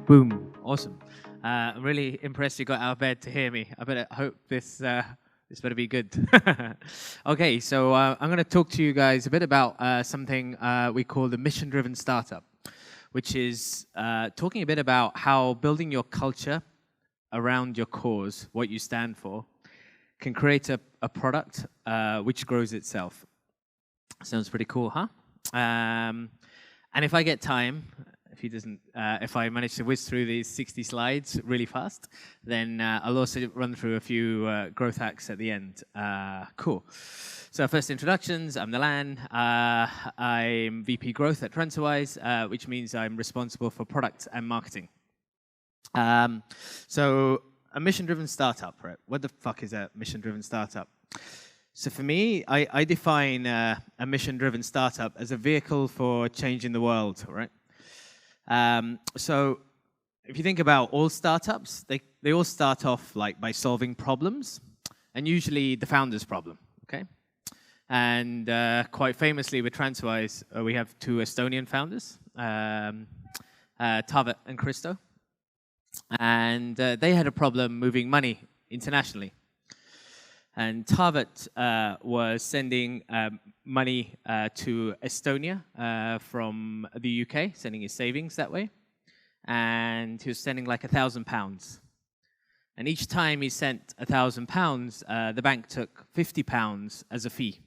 Boom. Awesome. I'm really impressed you got out of bed to hear me. I hope this better be good. Okay, so I'm going to talk to you guys a bit about something we call the mission-driven startup, which is talking a bit about how building your culture around your cause, what you stand for, can create a product which grows itself. Sounds pretty cool, huh? And if I get time, if I manage to whiz through these 60 slides really fast, then I'll also run through a few growth hacks at the end. Cool. So first introductions, I'm Nilan. I'm VP Growth at TransferWise, which means I'm responsible for product and marketing. So a mission-driven startup, right? What the fuck is a mission-driven startup? So for me, I define a mission-driven startup as a vehicle for changing the world, right? So if you think about all startups, they all start off by solving problems, and usually the founder's problem, okay? And quite famously with TransferWise, we have two Estonian founders, Taavet and Kristo, and they had a problem moving money internationally. And Taavet was sending money to Estonia from the UK, sending his savings that way. And he was sending like £1,000. And each time he sent £1,000, the bank took £50 as a fee.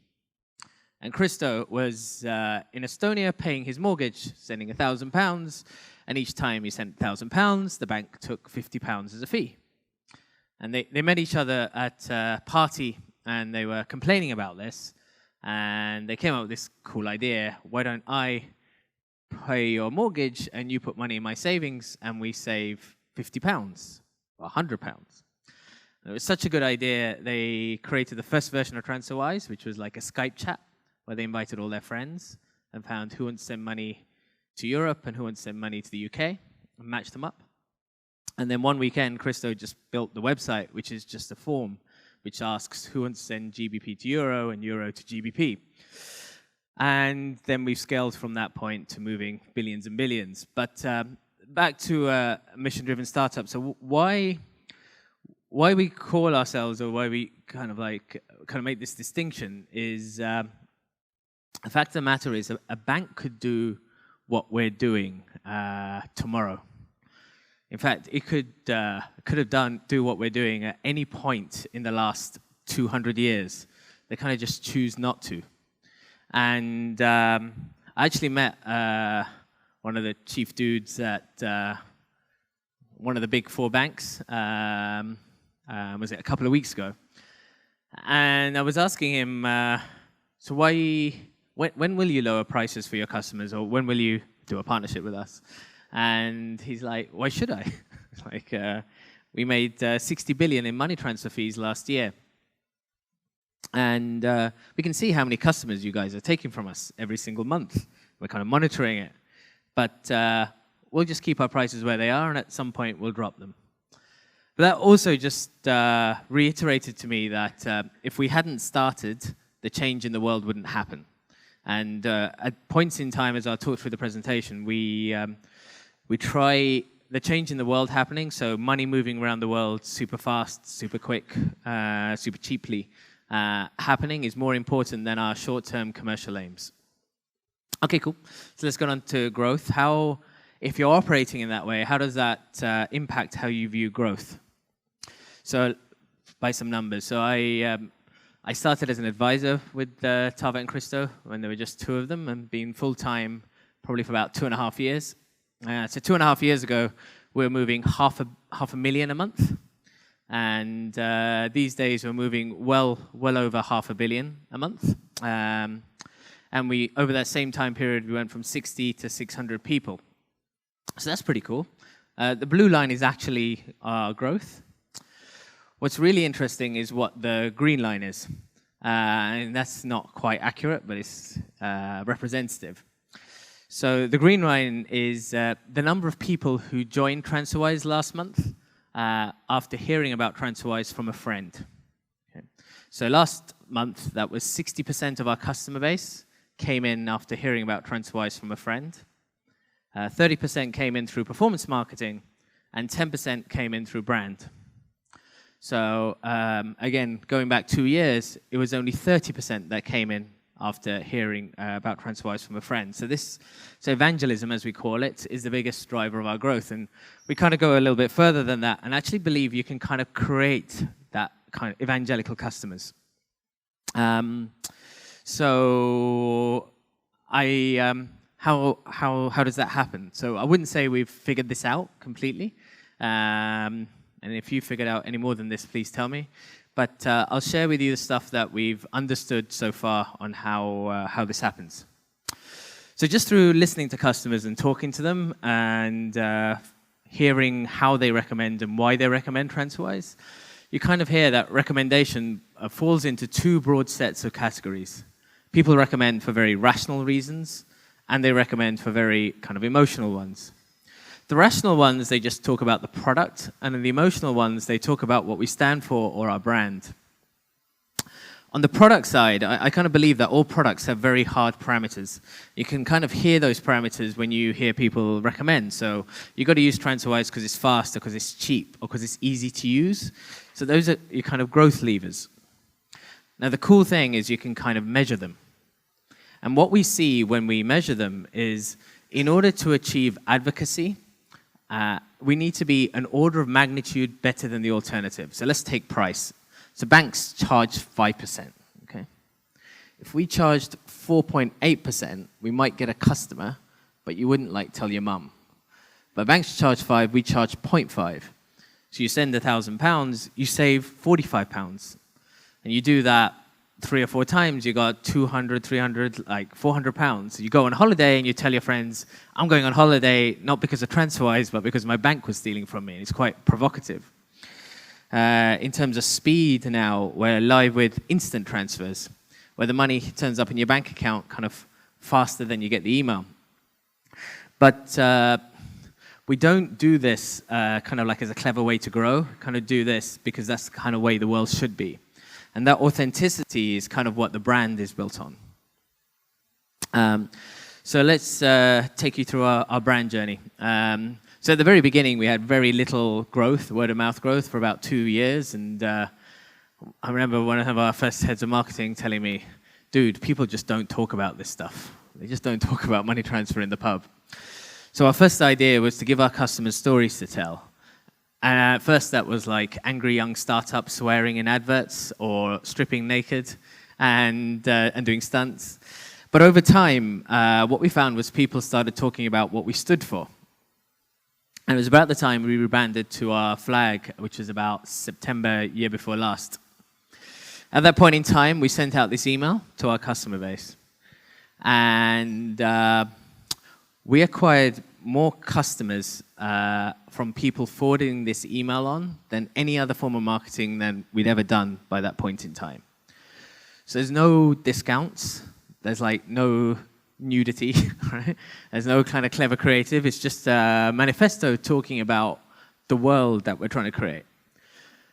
And Kristo was in Estonia paying his mortgage, sending £1,000. And each time he sent £1,000, the bank took £50 as a fee. And they met each other at a party, and they were complaining about this. And they came up with this cool idea: why don't I pay your mortgage and you put money in my savings, and we save £50 or £100? And it was such a good idea, they created the first version of TransferWise, which was like a Skype chat, where they invited all their friends and found who wants to send money to Europe and who wants to send money to the UK, and matched them up. And then one weekend, Kristo just built the website, which is just a form which asks who wants to send GBP to Euro and Euro to GBP. And then we've scaled from that point to moving billions and billions. But back to mission-driven startup. So why we call ourselves, or why we kind of make this distinction, is the fact of the matter is a bank could do what we're doing tomorrow. In fact, it could have do what we're doing at any point in the last 200 years. They kind of just choose not to. And I actually met one of the chief dudes at one of the big four banks, was it a couple of weeks ago? And I was asking him, so when will you lower prices for your customers, or when will you do a partnership with us? And he's like, why should I? We made 60 billion in money transfer fees last year. And we can see how many customers you guys are taking from us every single month. We're kind of monitoring it. But we'll just keep our prices where they are, and at some point we'll drop them. But that also just reiterated to me that if we hadn't started, the change in the world wouldn't happen. And at points in time, as I talked through the presentation, we try the change in the world happening, so money moving around the world super fast, super quick, super cheaply happening is more important than our short-term commercial aims. Okay, cool. So let's go on to growth. If you're operating in that way, how does that impact how you view growth? So by some numbers. So I started as an advisor with Taavet and Kristo when there were just two of them, and been full-time probably for about 2.5 years. So 2.5 years ago, we were moving half a million a month, and these days we're moving well over 500 million a month. And over that same time period, we went from 60 to 600 people. So that's pretty cool. The blue line is actually our growth. What's really interesting is what the green line is, and that's not quite accurate, but it's representative. So the green line is the number of people who joined TransferWise last month after hearing about TransferWise from a friend. Okay. So last month, that was 60% of our customer base came in after hearing about TransferWise from a friend. 30% came in through performance marketing, and 10% came in through brand. So again, going back 2 years, it was only 30% that came in after hearing about TransferWise from a friend. So evangelism, as we call it, is the biggest driver of our growth. And we kind of go a little bit further than that and actually believe you can kind of create that kind of evangelical customers. How does that happen? So I wouldn't say we've figured this out completely. And if you figured out any more than this, please tell me. But I'll share with you the stuff that we've understood so far on how this happens. So just through listening to customers and talking to them and hearing how they recommend and why they recommend TransferWise, you kind of hear that recommendation falls into two broad sets of categories. People recommend for very rational reasons, and they recommend for very kind of emotional ones. The rational ones, they just talk about the product, and in the emotional ones, they talk about what we stand for or our brand. On the product side, I kind of believe that all products have very hard parameters. You can kind of hear those parameters when you hear people recommend. So you've got to use TransferWise because it's fast, or because it's cheap, or because it's easy to use. So those are your kind of growth levers. Now, the cool thing is you can kind of measure them. And what we see when we measure them is in order to achieve advocacy, we need to be an order of magnitude better than the alternative. So let's take price. So banks charge 5%. Okay? If we charged 4.8%, we might get a customer, but you wouldn't like tell your mum. But banks charge 5, we charge 0.5. So you send £1,000, you save £45. And you do that 3 or 4 times, you got 200, 300, like £400. You go on holiday and you tell your friends, I'm going on holiday not because of TransferWise, but because my bank was stealing from me. And it's quite provocative. In terms of speed now, we're live with instant transfers, where the money turns up in your bank account kind of faster than you get the email. But we don't do this kind of like as a clever way to grow, kind of do this because that's the kind of way the world should be. And that authenticity is kind of what the brand is built on. So let's take you through our brand journey. So at the very beginning, we had very little growth, word-of-mouth growth, for about 2 years. And I remember one of our first heads of marketing telling me, dude, people just don't talk about this stuff. They just don't talk about money transfer in the pub. So our first idea was to give our customers stories to tell. And at first that was like angry young startups swearing in adverts or stripping naked and doing stunts. But over time, what we found was people started talking about what we stood for. And it was about the time we rebranded to our flag, which was about September year before last. At that point in time, we sent out this email to our customer base. And we acquired more customers from people forwarding this email on than any other form of marketing than we'd ever done by that point in time. So there's no discounts. There's like no nudity, right? There's no kind of clever creative. It's just a manifesto talking about the world that we're trying to create.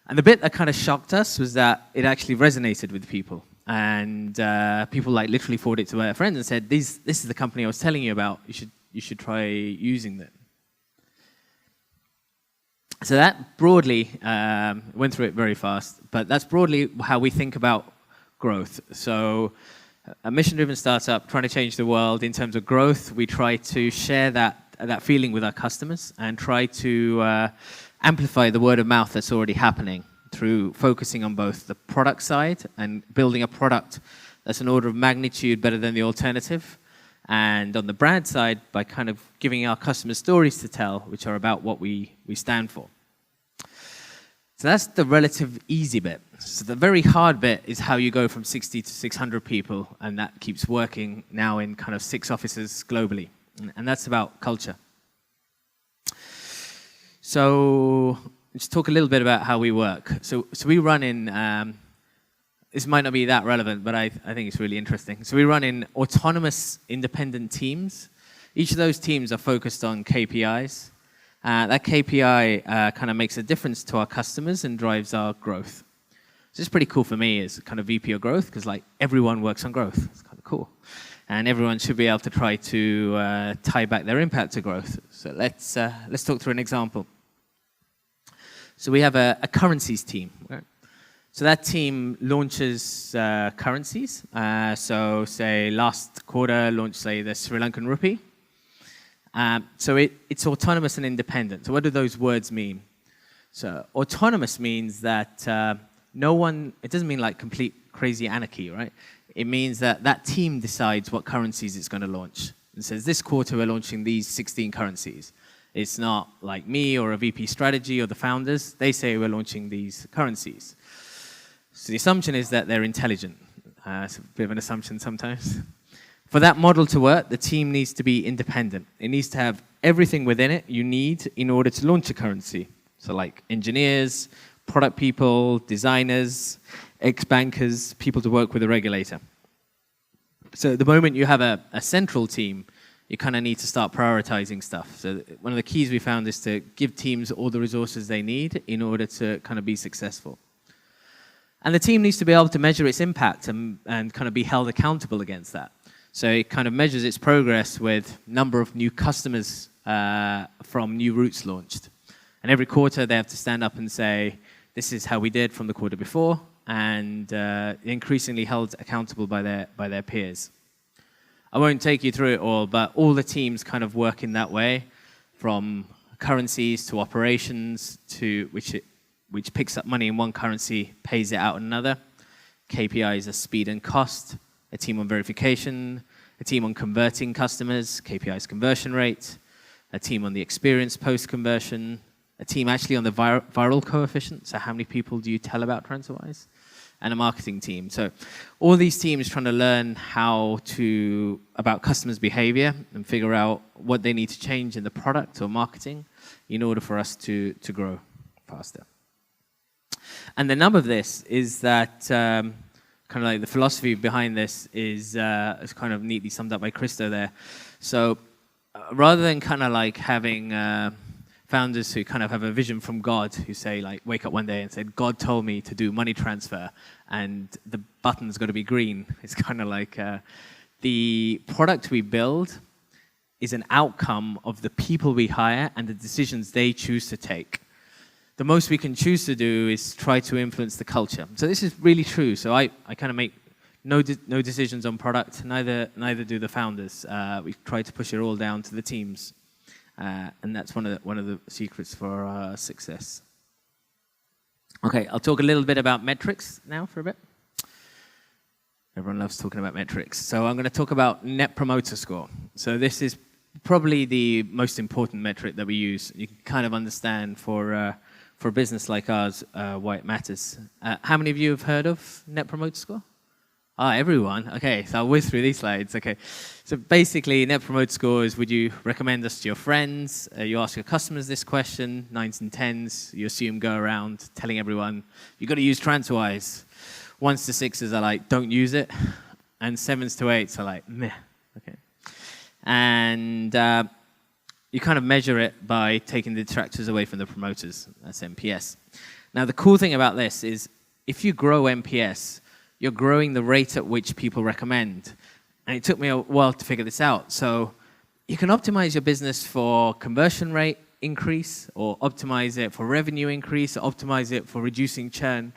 And the bit that kind of shocked us was that it actually resonated with people. And people like literally forwarded it to their friends and said, this is the company I was telling you about. You should try using them. So that broadly, went through it very fast, but that's broadly how we think about growth. So a mission-driven startup trying to change the world in terms of growth, we try to share that feeling with our customers and try to amplify the word of mouth that's already happening through focusing on both the product side and building a product that's an order of magnitude better than the alternative, and on the brand side by kind of giving our customers stories to tell, which are about what we stand for. So that's the relative easy bit. So the very hard bit is how you go from 60 to 600 people, and that keeps working now in kind of 6 offices globally. And that's about culture. So let's talk a little bit about how we work. So we run in, this might not be that relevant, but I think it's really interesting. So we run in autonomous independent teams. Each of those teams are focused on KPIs. That KPI kind of makes a difference to our customers and drives our growth. So it's pretty cool for me as kind of VP of growth, because like everyone works on growth. It's kind of cool. And everyone should be able to try to tie back their impact to growth. So let's talk through an example. So we have a currencies team. Right? So that team launches currencies. So say last quarter launched, say, the Sri Lankan rupee. So it's autonomous and independent. So what do those words mean? So autonomous means that no one, it doesn't mean like complete crazy anarchy, right? It means that that team decides what currencies it's going to launch. It says this quarter we're launching these 16 currencies. It's not like me or a VP strategy or the founders. They say we're launching these currencies. So the assumption is that they're intelligent. It's a bit of an assumption sometimes. For that model to work, the team needs to be independent. It needs to have everything within it you need in order to launch a currency. So like engineers, product people, designers, ex-bankers, people to work with a regulator. So the moment you have a central team, you kind of need to start prioritizing stuff. So one of the keys we found is to give teams all the resources they need in order to kind of be successful. And the team needs to be able to measure its impact and kind of be held accountable against that. So it kind of measures its progress with number of new customers from new routes launched. And every quarter they have to stand up and say, this is how we did from the quarter before, and increasingly held accountable by their peers. I won't take you through it all, but all the teams kind of work in that way, from currencies to operations to which picks up money in one currency, pays it out in another. KPIs are speed and cost, a team on verification, a team on converting customers, KPIs conversion rate, a team on the experience post-conversion, a team actually on the viral coefficient, so how many people do you tell about TransferWise, and a marketing team. So all these teams trying to learn about customers' behavior and figure out what they need to change in the product or marketing in order for us to grow faster. And the nub of this is that kind of like the philosophy behind this is kind of neatly summed up by Christo there. So rather than kind of like having founders who kind of have a vision from God, who say like, wake up one day and say, God told me to do money transfer and the button's got to be green. It's kind of like the product we build is an outcome of the people we hire and the decisions they choose to take. The most we can choose to do is try to influence the culture. So this is really true. So I kind of make no decisions on product, neither do the founders. We try to push it all down to the teams. And that's one of the secrets for our success. Okay, I'll talk a little bit about metrics now for a bit. Everyone loves talking about metrics. So I'm going to talk about Net Promoter Score. So this is probably the most important metric that we use. You can kind of understand for a business like ours why it matters. How many of you have heard of Net Promoter Score? Everyone. Okay, so I'll whiz through these slides. Okay, so basically, Net Promoter Score is: would you recommend us to your friends? You ask your customers this question, 9s and 10s. You assume go around telling everyone you got to use TransferWise. 1s to 6s are like don't use it, and 7s to 8s are like meh. Okay, and you kind of measure it by taking the detractors away from the promoters. That's NPS. Now the cool thing about this is if you grow NPS, you're growing the rate at which people recommend. And it took me a while to figure this out. So you can optimize your business for conversion rate increase, or optimize it for revenue increase, or optimize it for reducing churn.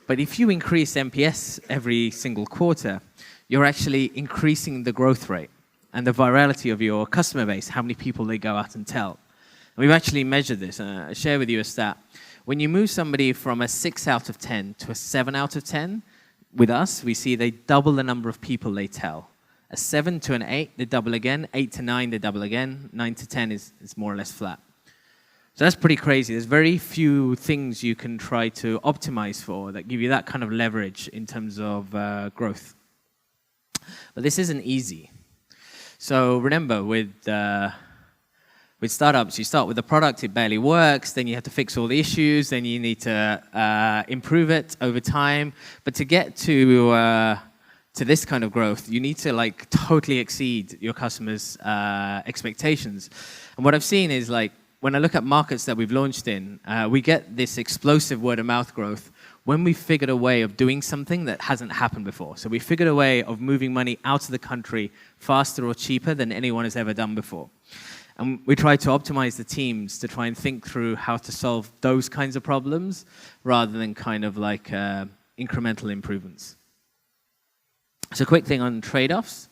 But if you increase NPS every single quarter, you're actually increasing the growth rate and the virality of your customer base, how many people they go out and tell. And we've actually measured this. I'll share with you a stat. When you move somebody from a 6 out of 10 to a 7 out of 10, with us, we see they double the number of people they tell. A 7 to an 8, they double again. 8 to 9, they double again. 9 to 10 is more or less flat. So that's pretty crazy. There's very few things you can try to optimize for that give you that kind of leverage in terms of growth. But this isn't easy. So remember, with startups, you start with the product, it barely works, then you have to fix all the issues, then you need to improve it over time. But to get to this kind of growth, you need to like totally exceed your customers' expectations. And what I've seen is like, when I look at markets that we've launched in, we get this explosive word of mouth growth when we figured a way of doing something that hasn't happened before. So we figured a way of moving money out of the country faster or cheaper than anyone has ever done before. And we try to optimize the teams to try and think through how to solve those kinds of problems rather than kind of like incremental improvements. So a quick thing on trade-offs.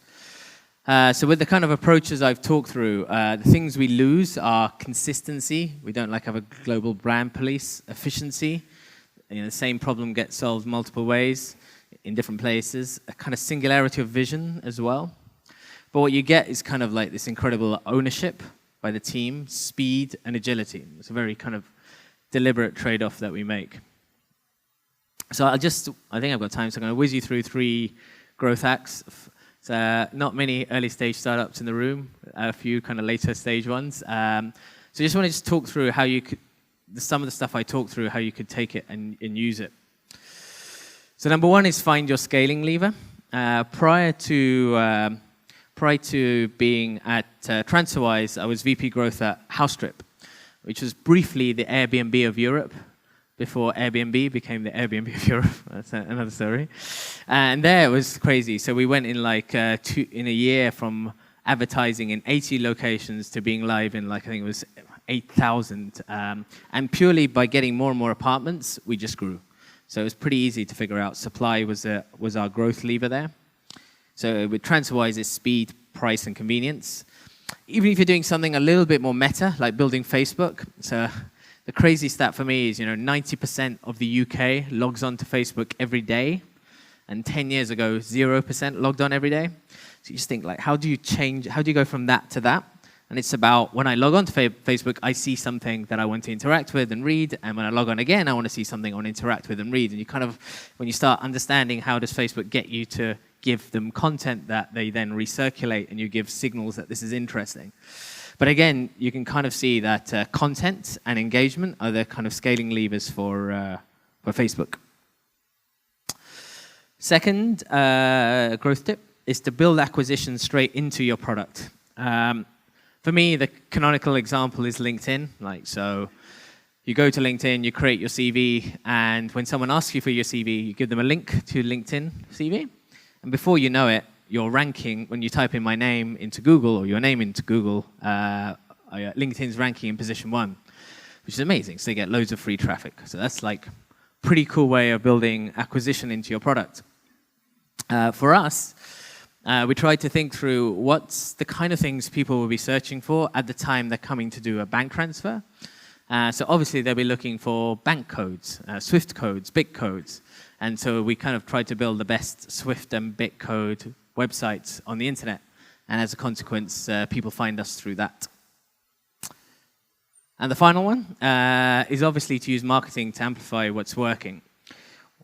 So with the kind of approaches I've talked through, the things we lose are consistency. We don't like have a global brand police. Efficiency. The same problem gets solved multiple ways in different places. A kind of singularity of vision as well. But what you get is kind of like this incredible ownership by the team, speed and agility. It's a very kind of deliberate trade-off that we make. So I think I've got time, so I'm going to whiz you through 3 growth hacks. So not many early stage startups in the room, a few kind of later stage ones. So just want to talk through how you could, some of the stuff I talked through, how you could take it and use it. So number 1 is find your scaling lever. Prior to being at TransferWise, I was VP Growth at HouseTrip, which was briefly the Airbnb of Europe before Airbnb became the Airbnb of Europe. That's another story. And there it was crazy. So we went in like in a year from advertising in 80 locations to being live in like, I think it was 8,000. And purely by getting more and more apartments, we just grew. So it was pretty easy to figure out. Supply was our growth lever there. So with TransferWise, it's speed, price, and convenience. Even if you're doing something a little bit more meta, like building Facebook. So the crazy stat for me is, 90% of the UK logs on to Facebook every day. And 10 years ago, 0% logged on every day. So you just think, like, how do you go from that to that? And it's about when I log on to Facebook, I see something that I want to interact with and read. And when I log on again, I want to see something I want to interact with and read. And you kind of, when you start understanding how does Facebook get you to give them content that they then recirculate and you give signals that this is interesting. But again, you can kind of see that content and engagement are the kind of scaling levers for Facebook. Second growth tip is to build acquisition straight into your product. For me, the canonical example is LinkedIn. So you go to LinkedIn, you create your CV, and when someone asks you for your CV, you give them a link to LinkedIn CV. And before you know it, your ranking, when you type in my name into Google or your name into Google, LinkedIn's ranking in position 1, which is amazing. So you get loads of free traffic. So that's like a pretty cool way of building acquisition into your product. For us, we tried to think through what's the kind of things people will be searching for at the time they're coming to do a bank transfer. So obviously they'll be looking for bank codes, SWIFT codes, BIC codes. And so we kind of tried to build the best SWIFT and BIC code websites on the internet. And as a consequence, people find us through that. And the final one is obviously to use marketing to amplify what's working.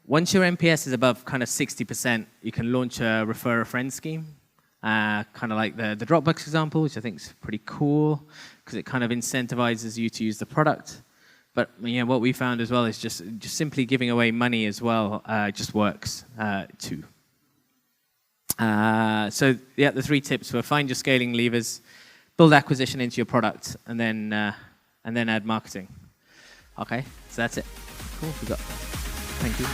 Once your NPS is above kind of 60%, you can launch a refer a friend scheme, kind of like the Dropbox example, which I think is pretty cool because it kind of incentivizes you to use the product. But what we found as well is just simply giving away money as well just works too. So yeah, the 3 tips were find your scaling levers, build acquisition into your product, and then add marketing. Okay, so that's it. Cool. Thank you.